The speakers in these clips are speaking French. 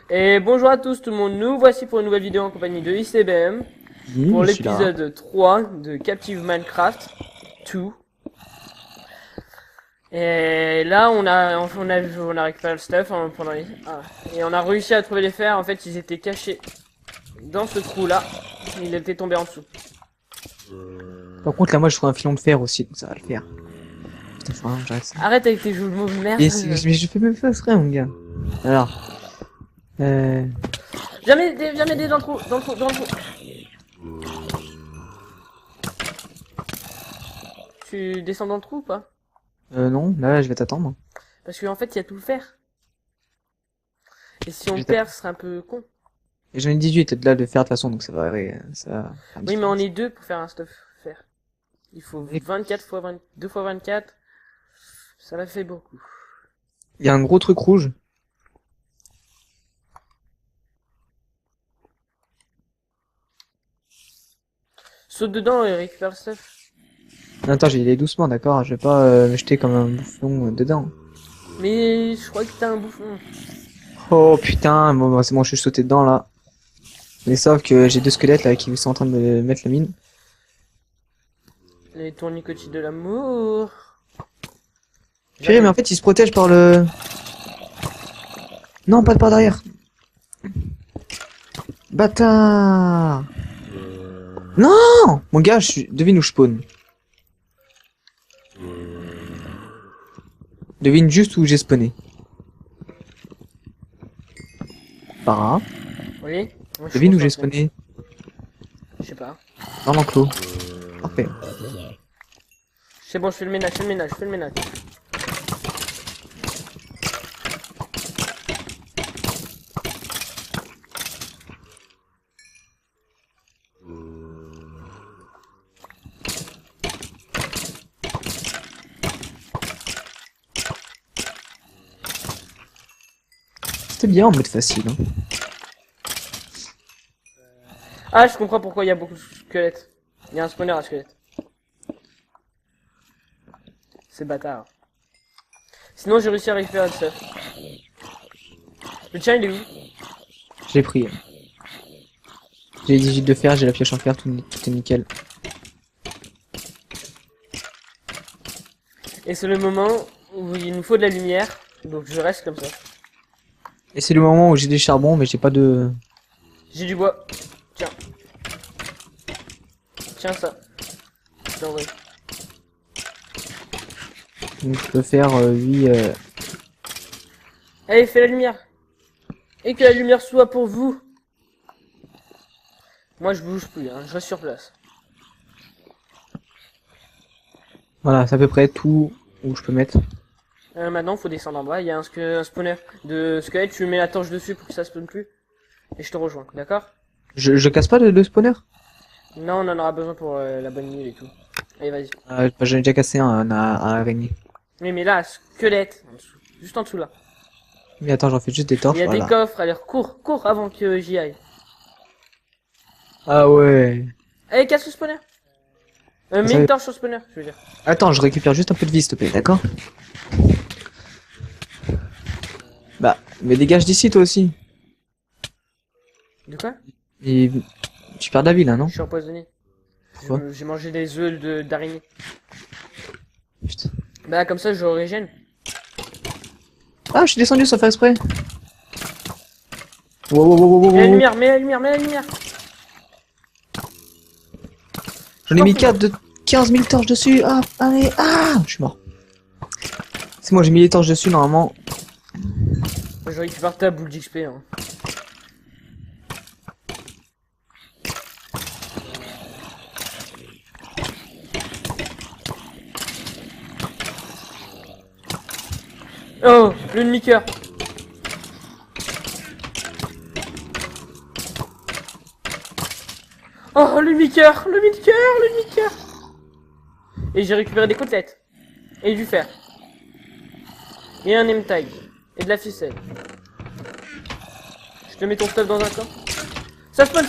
Et bonjour à tous tout le monde, nous voici pour une nouvelle vidéo en compagnie de ICBM Oui, pour je suis là. l'épisode 3 de Captive Minecraft 2. Et là on a récupéré le stuff pendant et on a réussi à trouver les fers. En fait ils étaient cachés dans ce trou là, il était tombé en dessous. Par contre, là, moi, je trouve un filon de fer aussi, donc ça va le faire. Putain, faut vraiment que j'arrête ça. Arrête avec tes jeux de mots de merde. Mais je fais même pas exprès, mon gars. Alors, Viens m'aider dans le trou, dans le trou. Tu descends dans le trou ou pas? non, là, je vais t'attendre. Parce qu'en fait il y a tout le fer. Et si on Je perd, ce serait un peu con. Et j'en ai 18 là de faire de toute façon, donc ça va, ça. Oui, mais on est deux pour faire un stuff faire. Il faut 24 fois 20, 2 fois 24. Ça m'a fait beaucoup. Il y a un gros truc rouge. Saute dedans et récupère le stuff. Attends, j'y allais doucement, d'accord? Je vais pas me jeter comme un bouffon dedans. Mais je crois que t'as un bouffon. Oh putain, bon, c'est bon, je suis sauté dedans là. Mais sauf que j'ai deux squelettes là qui sont en train de me mettre la mine. Les tournicotis de l'amour. Purée, mais en fait, ils se protègent par le... Non, pas par derrière. Bâtard. Non. Mon gars, devine où je spawn. Devine juste où j'ai spawné. Para. Oui. Moi, je Devine où suis j'ai spawné. Je sais pas. Dans l'enclos. Parfait. C'est bon, je fais le ménage, je fais le ménage. C'était bien en mode facile. Hein. Ah, je comprends pourquoi il y a beaucoup de squelettes. Il y a un spawner à squelettes. C'est bâtard. Sinon, j'ai réussi à récupérer le stuff. Le tien, il est où? J'ai pris. J'ai les 18 de fer, j'ai la pioche en fer, tout est nickel. Et c'est le moment où il nous faut de la lumière. Donc je reste comme ça. Et c'est le moment où j'ai des charbons, mais j'ai pas de... J'ai du bois. Tiens. Tiens ça. Tiens, ouais. Donc je peux faire 8... Allez, fais la lumière. Et que la lumière soit pour vous. Moi je bouge plus, hein. Je reste sur place. Voilà, c'est à peu près tout où je peux mettre. Maintenant, faut descendre en bas. Il y a un spawner de squelette. Tu mets la torche dessus pour que ça spawn plus. Et je te rejoins, d'accord? Je casse pas le spawner? Non, on en aura besoin pour la bonne nuit et tout. Allez, vas-y. J'en ai déjà cassé un araignée. Oui, mais là, squelette. En dessous. Juste en dessous là. Mais attends, j'en fais juste des torches, Il y a voilà. des coffres. Allez, cours avant que j'y aille. Ah ouais. Allez, casse le spawner. Mets une torche sur le spawner, je veux dire. Attends, je récupère juste un peu de vie, s'il te plaît, d'accord? Bah, mais dégage d'ici, toi aussi. De quoi? Et tu perds de la vie, là, non? Je suis empoisonné. Pourquoi? J'ai mangé des œufs d'araignée. Putain. Bah, comme ça, je régène. Ah, je suis descendu sans faire exprès. Wow, wow, wow, wow, Mets la wow. lumière, mets la lumière. J'en ai mis 4 de 15 000 torches dessus. Ah, allez, ah, je suis mort. C'est moi, j'ai mis les torches dessus, normalement. Je récupère ta boule d'XP, hein. Oh, le demi-cœur. Oh, le demi-cœur. Et j'ai récupéré des côtelettes. Et du fer. Et un name tag. Et de la ficelle. Je te mets ton stuff dans un coin. Ça spawn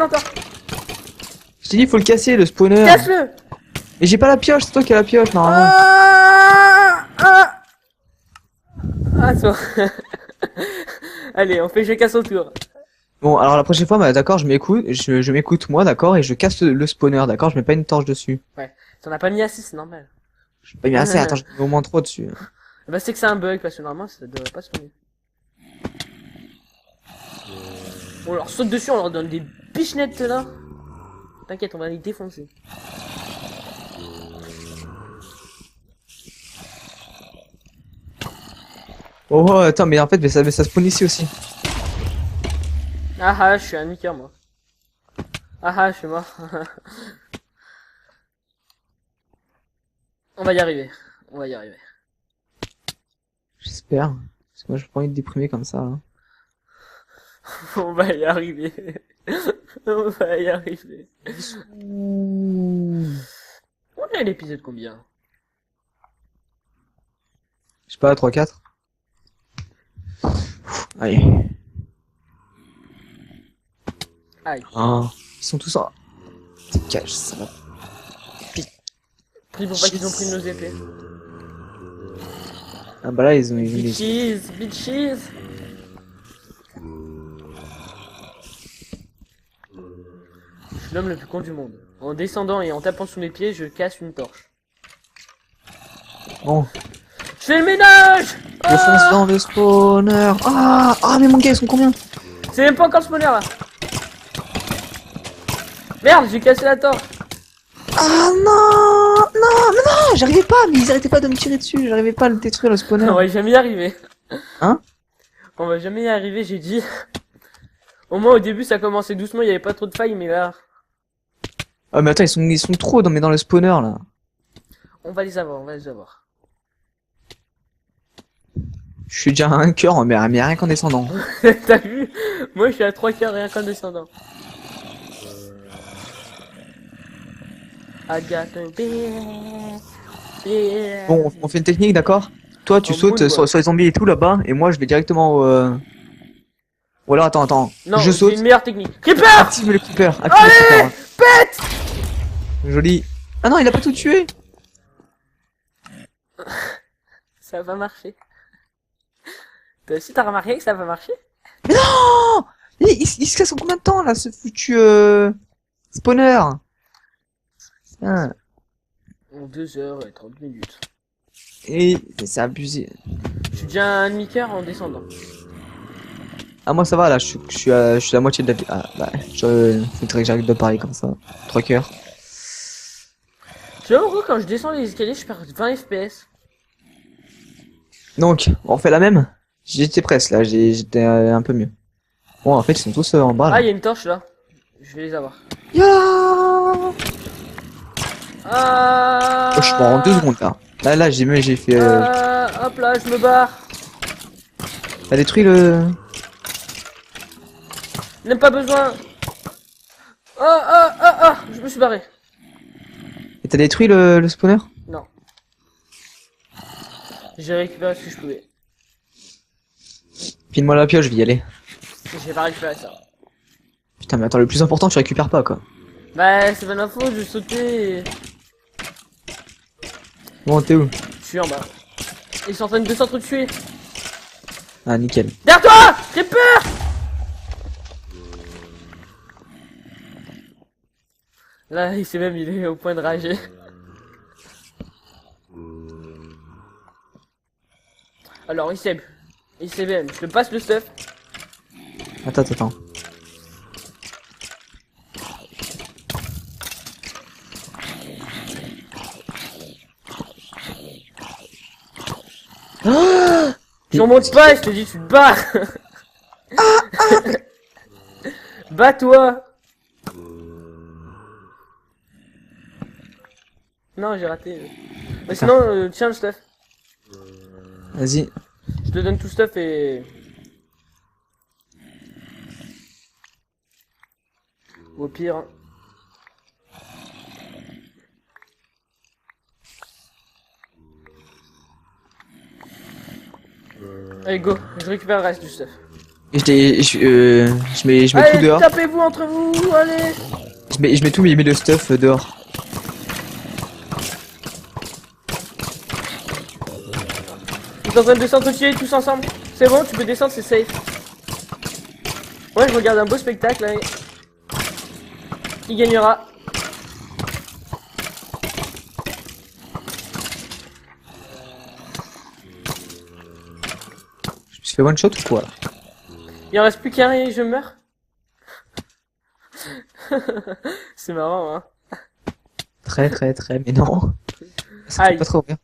encore. Je t'ai dit, faut le casser, le spawner. Casse-le. Et j'ai pas la pioche, c'est toi qui as la pioche, normalement. Ah, toi. Allez, on fait chacun son tour. Bon, alors la prochaine fois, bah, d'accord, je m'écoute moi, d'accord, et je casse le spawner, d'accord, je mets pas une torche dessus. T'en as pas mis assez, c'est normal. Je pas mis assez, attends, je mets au moins 3 dessus. Bah c'est que c'est un bug, parce que normalement ça devrait pas se faire. On leur saute dessus, on leur donne des pichenettes là. T'inquiète, on va les défoncer. Oh, oh, attends, mais en fait, mais ça spawn ici aussi. Ah ah, je suis un niqueur moi. Ah ah, je suis mort. On va y arriver. On va y arriver. J'espère. Parce que moi, j'ai pas envie de déprimer comme ça. Hein. On va y arriver. On va y arriver. On est à l'épisode combien? Je sais pas, 3-4. Allez. Aïe. Ah, ils sont tous en... Dégage, ça va. Pris pour pas qu'ils ont pris nos épées. Ah bah là, ils ont... Bitches, bitches. Je suis l'homme le plus con du monde. En descendant et en tapant sous mes pieds, je casse une torche. Bon, Je fais le ménage. je fonce dans le spawner. Ah, ah, mais mon gars, ils sont combien? C'est même pas encore le spawner là. Merde, j'ai cassé la torche. Ah non, non, mais non, j'arrivais pas, mais ils arrêtaient pas de me tirer dessus, j'arrivais pas à le détruire le spawner. On va jamais y arriver. Hein? On va jamais y arriver, j'ai dit. Au moins au début ça commençait doucement, il y avait pas trop de failles, mais là... Ah mais attends, ils sont trop dans le spawner là. On va les avoir, on va les avoir. Je suis déjà à un cœur, mais rien qu'en descendant. T'as vu? Moi je suis à 3 quarts rien qu'en descendant. I got a beer. Bon, on fait une technique, d'accord? Toi, tu En sautes boule, quoi. sur les zombies et tout là-bas, et moi je vais directement au... Ou alors attends, Non, je c'est saute, une meilleure technique. Creeper! active le creeper, active le Allez! creeper. Pète! Joli. Ah non, il a pas tout tué. Ça va marcher. Toi aussi t'as remarqué que ça va marcher? Mais non! Il se casse en combien de temps là, ce foutu spawner? Ah, En 2h30 minutes. et c'est abusé. Je suis déjà un demi-cœur en descendant. Ah moi ça va là, je suis à la moitié de la vie. Ah bah, faudrait que j'arrive de parler comme ça. 3 cœurs. Tu vois, en gros, quand je descends les escaliers, je perds 20 FPS. Donc, on refait la même? J'étais presque là, j'étais un peu mieux. Bon, en fait, ils sont tous en bas là. Ah, il y a une torche là. Je vais les avoir. Ya Ah. Oh, je suis mort en 2 secondes là. Là, j'ai fait... Hop là, je me barre. T'as détruit le... Même pas besoin. Je me suis barré. Et t'as détruit le spawner? Non. J'ai récupéré ce que je pouvais. File-moi la pioche, je vais y aller. J'ai pas récupéré ça. Putain, mais attends, le plus important, tu récupères pas quoi. Bah, c'est pas ma faute, j'ai sauté. Et... Bon, t'es où? Je suis en bas. Ils sont en train de s'entretuer. Ah, nickel. Derrière toi! Creeper! Là, il est au point de rager. Alors, ICBM, je te passe le stuff. Attends. Tu en montes pas, je te dis, tu te barres. Bats-toi. Non, j'ai raté. Mais sinon, tiens le stuff. Vas-y. Je te donne tout le stuff et... Au pire... Allez, go, je récupère le reste du stuff. Je mets tout Allez, dehors. tapez-vous entre vous, allez. Je mets tout mais le stuff dehors. Ils sont en train de s'entretuer tous ensemble. C'est bon, tu peux descendre, c'est safe. Ouais, je regarde un beau spectacle là. Qui gagnera? Je me suis fait one shot ou quoi là? Il en reste plus qu'un et je meurs. C'est marrant, hein. Très, mais non. Ça fait Aïe. pas trop bien.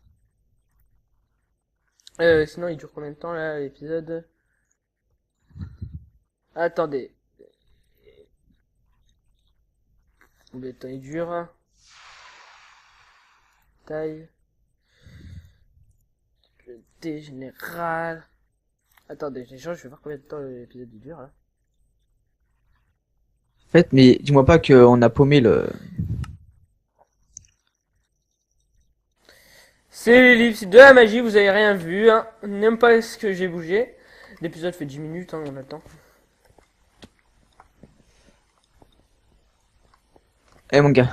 Sinon, il dure combien de temps là l'épisode? Attendez. Combien de temps il dure? Taille. Le dé général. Attendez, je vais voir combien de temps l'épisode il dure là. En fait, mais dis-moi pas qu'on a paumé le... C'est l'ellipse de la magie, vous avez rien vu, hein. N'aime pas ce que j'ai bougé. L'épisode fait 10 minutes, hein, on a le temps. Eh mon gars,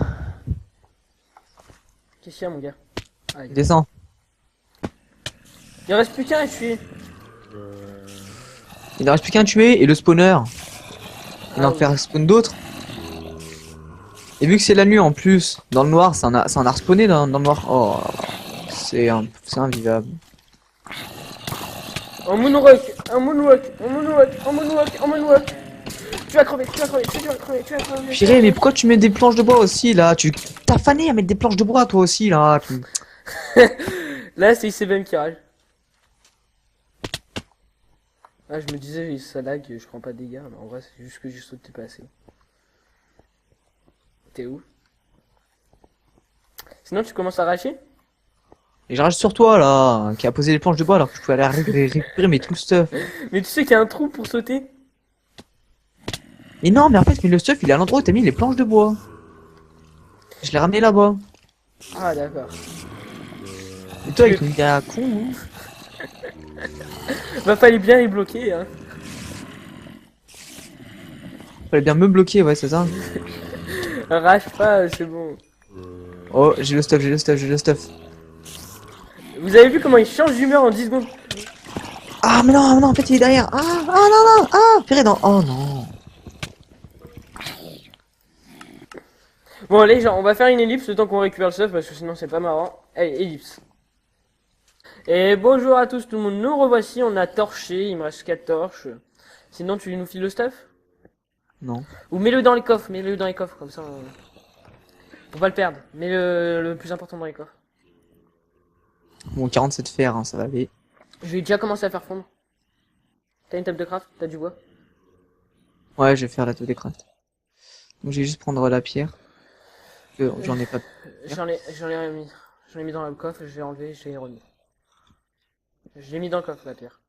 Qu'est-ce qu'il y a, mon gars? Aïe. descends. Il en reste plus qu'un et je suis. Il ne reste plus qu'un tué et le spawner. Il va en oui. faire spawn d'autres. Et vu que c'est la nuit en plus, dans le noir, ça en a respawné dans le noir. Oh, c'est invivable. En moonwalk, en moonwalk, en moonwalk, en moonwalk, en moonwalk. Tu vas crever, tu vas crever, tu vas crever, tu vas crever. Purée, mais pourquoi tu mets des planches de bois aussi là? T'as fané à mettre des planches de bois toi aussi là. Là, c'est ICBM qui rage. Ah, je me disais, ça lag, je prends pas de dégâts, mais en vrai, c'est juste que j'ai sauté pas assez. T'es où? Sinon, tu commences à racher? Et je rage sur toi là, qui a posé des planches de bois alors que je pouvais aller récupérer mes tout stuff. Mais tu sais qu'il y a un trou pour sauter? Mais non, mais en fait, mais le stuff il est à l'endroit où t'as mis les planches de bois. Je l'ai ramené là-bas. Ah, d'accord. Et toi avec ton gars con, hein. Bah, fallait bien les bloquer, hein. Fallait bien me bloquer, ouais, c'est ça. Rage pas, c'est bon. Oh, j'ai le stuff, j'ai le stuff, j'ai le stuff. Vous avez vu comment il change d'humeur en 10 secondes? Ah, mais non, en fait, il est derrière. Ah, non, purée, non. Oh non. Bon, allez, genre, on va faire une ellipse le temps qu'on récupère le stuff parce que sinon c'est pas marrant. Allez, ellipse. Et bonjour à tous tout le monde, nous revoici, on a torché, il me reste 4 torches. Sinon tu nous files le stuff? Non. Ou mets-le dans les coffres, comme ça on... Faut pas le perdre, mets le plus important dans les coffres. Bon, 47 fer, hein, ça va aller. Je vais déjà commencer à faire fondre. T'as une table de craft? T'as du bois? Ouais, je vais faire la taux des crafts. Donc, je vais juste prendre la pierre. Que j'en ai pas. J'en ai mis dans le coffre, je l'ai enlevé, je l'ai remis. Je l'ai mis dans le coffre la pierre.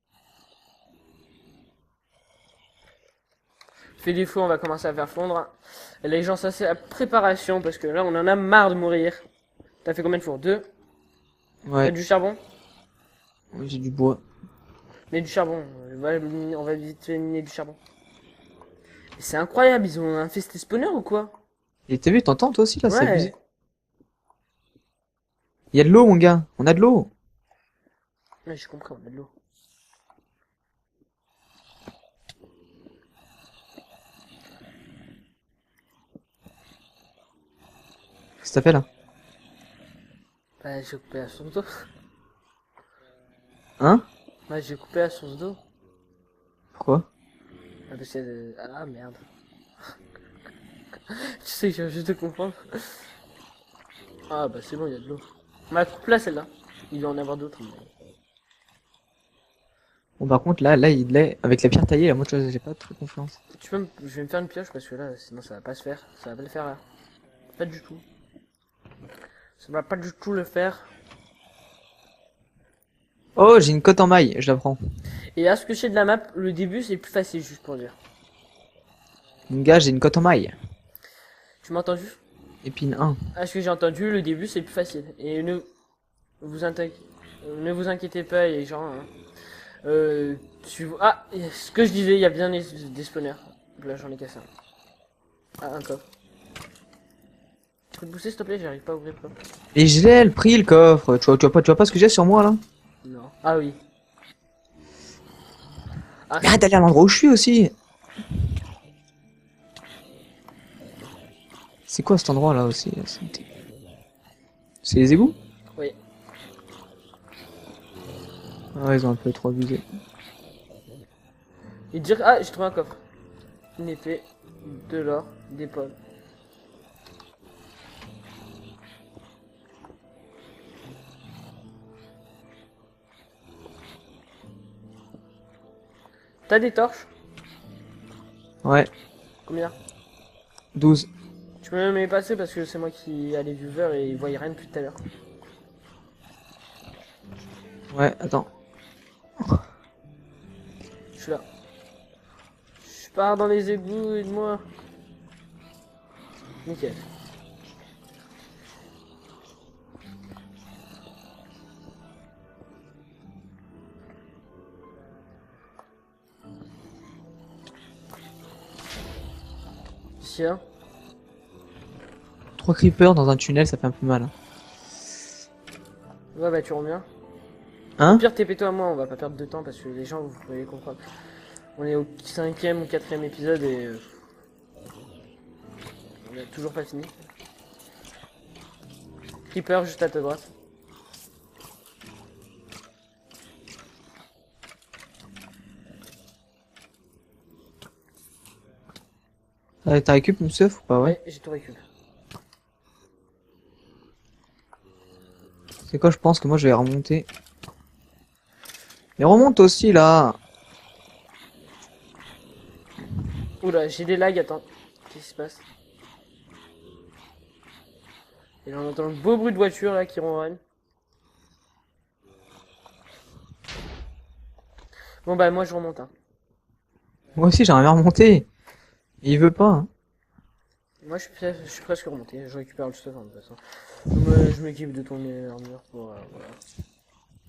Fait défaut, on va commencer à faire fondre. Et les gens, ça c'est la préparation parce que là on en a marre de mourir. T'as fait combien de fours? 2? T'as Ouais, du charbon? ouais, j'ai du bois. Mais du charbon, on va vite fait miner du charbon. Mais c'est incroyable, ils ont infesté spawner ou quoi? Et t'as vu, t'entends toi aussi là, c'est Ouais. abusé. Il y a de l'eau, mon gars. On a de l'eau. Ouais, j'ai compris, on a de l'eau. Qu'est-ce que t'as fait là? Bah, j'ai coupé la source d'eau. Hein? Ouais, j'ai coupé la source d'eau. Pourquoi? Ah, parce que... Ah, merde. Tu sais, je viens juste de comprendre. Ah, bah c'est bon, il y a de l'eau. On la coupe là, celle-là. Il doit en avoir d'autres. Mais... Bon, par contre, là, il est avec la pierre taillée, là, moi, tu vois, j'ai pas trop confiance. Je vais me faire une pioche parce que là, sinon ça va pas se faire. Ça va pas le faire là. Pas du tout. Ça va pas du tout le faire. Oh, j'ai une cote en maille, je la prends. Et à ce que je sais de la map, le début c'est plus facile, juste pour dire. Mon gars, j'ai une cote en maille. Tu m'as entendu? Épine 1. À ce que j'ai entendu, le début c'est plus facile. Et ne vous inquiétez pas, les gens. Hein. Ah, ce que je disais, il y a bien des spawners. Là, j'en ai cassé un. Ah, un coffre. Tu peux te booster s'il te plaît? J'arrive pas à ouvrir le coffre. Et je l'ai, pris le coffre. Tu vois pas ce que j'ai sur moi là? Non. Ah oui. Ah, Mais arrête d'aller à l'endroit où je suis aussi. C'est quoi cet endroit là aussi? C'est les égouts? Oui. Ah ouais, ils ont un peu trop abusé. Et dire, ah, j'ai trouvé un coffre. Une épée, de l'or, des pommes. T'as des torches? Ouais, Combien? 12. Tu peux même les passer parce que c'est moi qui ai les viewers et ils voyaient rien depuis tout à l'heure. Ouais, attends. Je suis là. Je pars dans les égouts, aide-moi. Nickel. Ici, hein. 3 creepers dans un tunnel, ça fait un peu mal. Ouais, bah tu reviens. Au Hein? pire, TP-toi à moi, on va pas perdre de temps parce que les gens, vous pouvez comprendre. On est au 5e ou 4e épisode et on a toujours pas fini. Creeper juste à ta droite. T'as récup, Moussef, ou pas? Ouais. Ouais, j'ai tout récupéré. C'est quoi, je pense que moi je vais remonter. Mais remonte aussi là. Oula, j'ai des lags, attends. Qu'est-ce qui se passe? Et là, on entend le beau bruit de voiture là qui ronronne. Bon bah moi je remonte, hein. Moi aussi j'aimerais bien remonter. Il veut pas. Hein. Moi je suis presque remonté, je récupère le stuff hein, de toute façon. Je m'équipe de ton armure pour... voilà.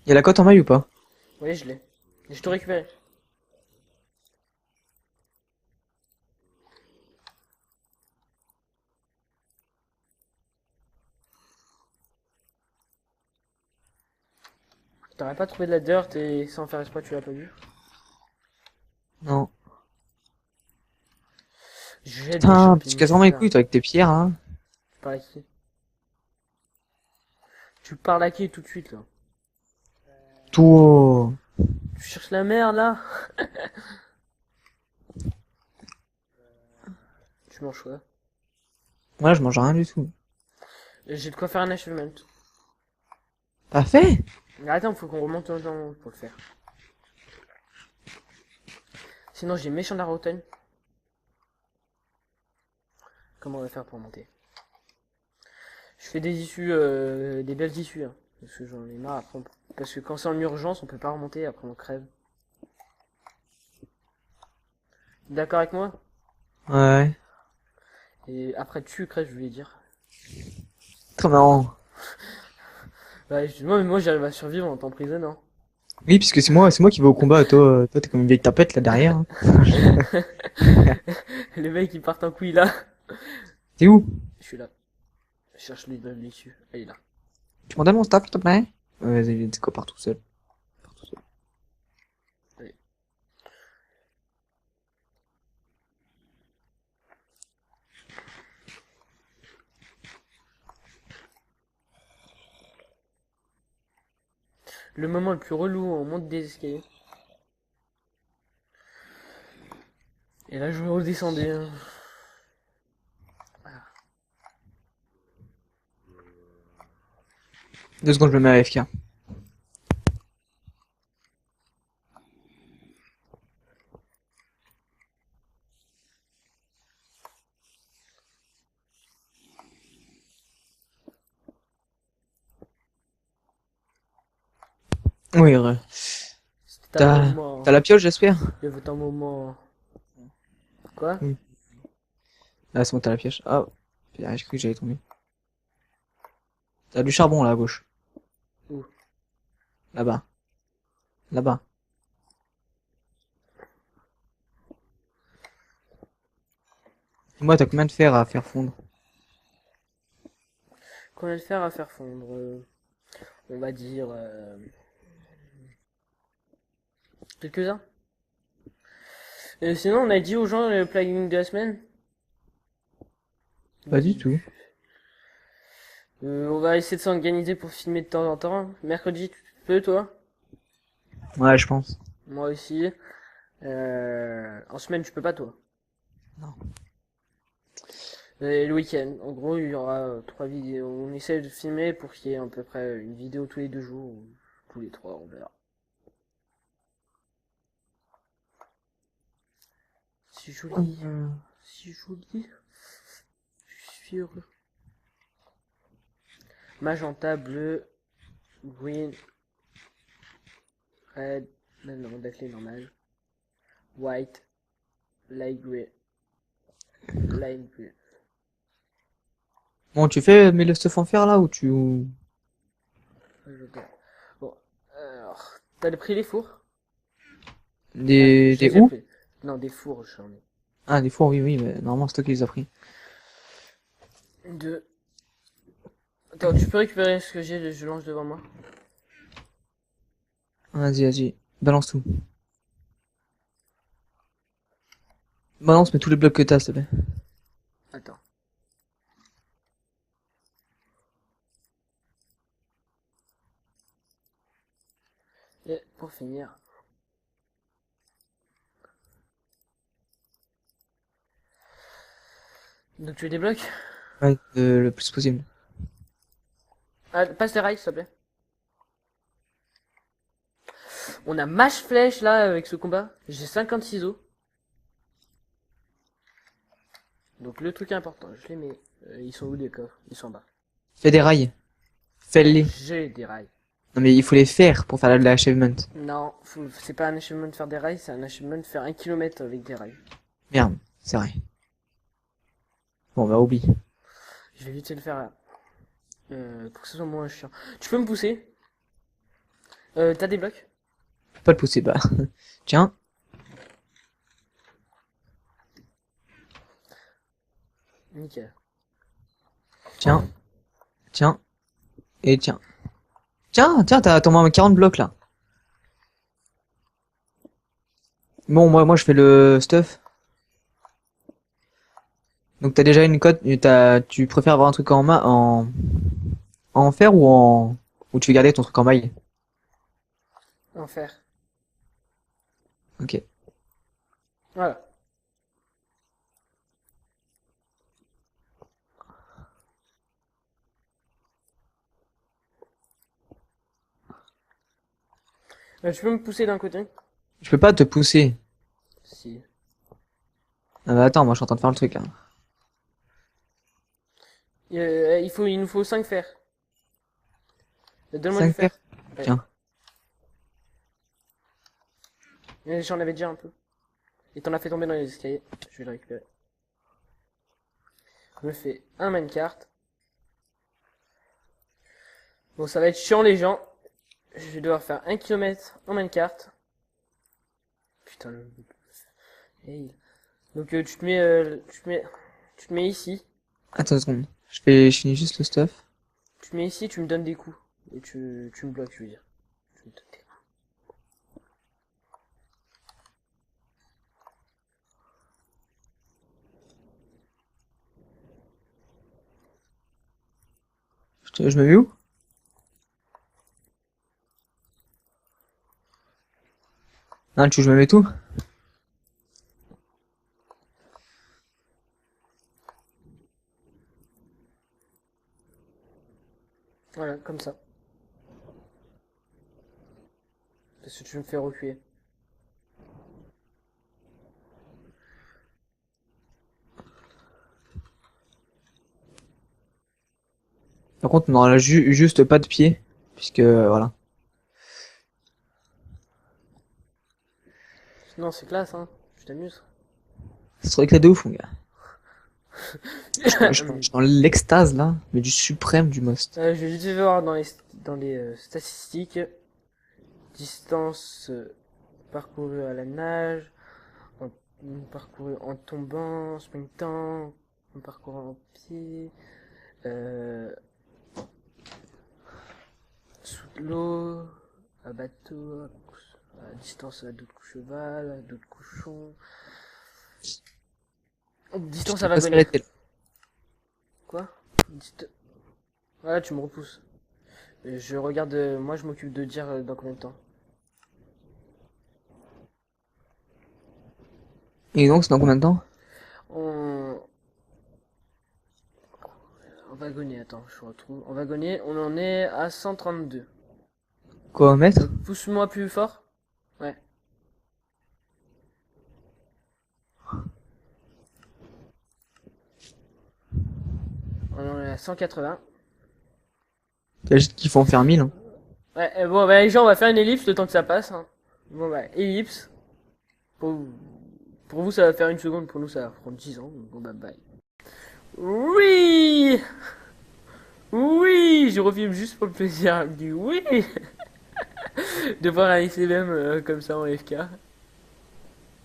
Y a la cote en maille ou pas? Oui, je l'ai. J'ai tout récupéré. T'aurais pas trouvé de la dirt et sans faire exprès tu l'as pas vu? Non. Je jette des Putain, tu champignons casses vraiment les super. couilles toi avec tes pierres hein. Tu parles à qui? Tu parles à qui tout de suite là? Toi. Tu cherches la merde là? Tu manges quoi? Moi je mange rien du tout. J'ai de quoi faire un achievement. Pas fait? Mais attends, faut qu'on remonte dans le temps pour le faire. Sinon j'ai méchant de la rotten. Comment on va faire pour monter? Je fais des issues, des belles issues, hein, parce que j'en ai marre après. Parce que quand c'est en urgence, on peut pas remonter, après on crève. D'accord avec moi? Ouais. Et après tu crèves, je voulais dire. Trop marrant. Bah, moi j'arrive à survivre en t'emprisonnant. Oui, puisque c'est moi qui vais au combat, toi t'es comme une vieille tapette là derrière. Hein. Les mecs ils partent en couille là. T'es où? Je suis là. Je cherche l'issue. Elle est là. Tu m'en donnes mon staff s'il te plaît? Ouais, vas-y, c'est quoi part tout seul. Part tout seul. Allez. Le moment le plus relou, on monte des escaliers. Et là je vais redescendre. Hein. 2 secondes, je me mets à AFK. Oui, C'était un moment. t'as la pioche j'espère? Il y avait un moment. Quoi? Oui. Ah c'est bon, t'as la pioche. Ah, j'ai cru que j'allais tomber. T'as du charbon là à gauche. Où? Là-bas. Là-bas. Moi, t'as combien de fer à faire fondre? Combien de fer à faire fondre? On va dire. Quelques-uns. Et sinon, on a dit aux gens le plugin de la semaine. Pas du tout. On va essayer de s'organiser pour filmer de temps en temps. Mercredi, tu peux, toi? Ouais, je pense. Moi aussi. En semaine, tu peux pas, toi? Non. Et le week-end, en gros, il y aura 3 vidéos. On essaie de filmer pour qu'il y ait à peu près une vidéo tous les 2 jours, ou tous les 3, on verra. Si joli, si joli. Je suis heureux. Magenta, bleu, green, red, non, la clé normale. White, light grey, lime grey. Bon, tu fais mais le stuff en fer là ou tu... Bon, alors, t'as pris les fours? Je Des les ai où? pris. Non, des fours, j'en ai. Ah, des fours, oui, oui, mais normalement c'est toi qui les as pris. Deux. Attends, tu peux récupérer ce que j'ai, je lance devant moi. Vas-y, vas-y. Balance tout. Balance, mais tous les blocs que t'as, s'il te plaît. Attends. Et pour finir. Donc tu débloques? Ouais, le plus possible. Ah, passe les rails, s'il te plaît. On a mâche flèche là avec ce combat. J'ai 50 ciseaux. Donc le truc important, je les mets. Ils sont où les coffres? Ils sont en bas. Fais des rails. Fais-les. J'ai des rails. Non, mais il faut les faire pour faire l'achievement. Non, c'est pas un achievement de faire des rails, c'est un achievement de faire 1 kilomètre avec des rails. Merde, c'est vrai. Bon, bah oublie. Je vais vite le faire là. Pour que ce soit moins chiant. Tu peux me pousser? T'as des blocs? Pas le pousser, bah. Tiens, Nickel. tiens, tiens, et tiens. Tiens, t'as tombé à 40 blocs là. Bon, moi je fais le stuff. Donc t'as déjà une cote, tu préfères avoir un truc en fer ou tu veux garder ton truc en maille? Enfer. Ok. Voilà. Tu peux me pousser d'un côté? Je peux pas te pousser. Si. Ah bah attends, moi je suis en train de faire le truc là. Il nous faut 5 fers. Donne-moi du 5 fer. fer. Ouais. Tiens. J'en avais déjà un peu. Et t'en as fait tomber dans les escaliers. Je vais le récupérer. Je me fais un minecart. Bon, ça va être chiant les gens. Je vais devoir faire 1 kilomètre en minecart. Putain, Hey. Donc tu te mets ici. Attends une seconde. Je finis juste le stuff. Tu te mets ici, tu me donnes des coups. Et tu me bloques, je veux dire. Tu me donnes des coups. Je me mets où? Ah, tu veux que je me mets tout? Voilà, comme ça. Parce que tu me fais reculer. Par contre, on aura juste pas de pied. Puisque, voilà. Non, c'est classe, hein. Je t'amuse. C'est trop éclat de ouf, mon gars. Je suis dans l'extase là, mais du suprême du most. Je vais juste voir dans les statistiques. Distance parcourue à la nage, en, parcourue en tombant, en sprintant, en parcourant en pied, euh, sous de l'eau, à bateau, à distance à dos de cheval, à dos de cochon, distance à Je te laisse wagonnet. arrêter là. Voilà, tu me repousses. Je regarde, moi je m'occupe de dire dans combien de temps. Et donc, c'est dans combien de temps? On... En wagonnet, attends, je retrouve. En wagonnet, on en est à 132. Quoi, au mètre? Pousse-moi plus fort. Ouais. On en est à 180. T'as juste qu'il faut en faire 1000. Hein. Ouais, bon, bah les gens, on va faire une ellipse le temps que ça passe. Hein. Bon, bah, ellipse. Pour, pour vous, ça va faire une seconde. Pour nous, ça va prendre 10 ans. Bon, bah, bye. Oui! Oui! Je refilme juste pour le plaisir du oui! De voir un ICBM comme ça en FK.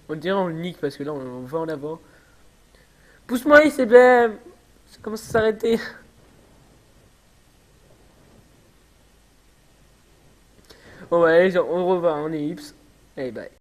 On dirait on le nique parce que là, on va en avant. Pousse-moi ICBM! Ça commence à s'arrêter. Bon, bah, allez, on revoit en ellipse. Allez, bye.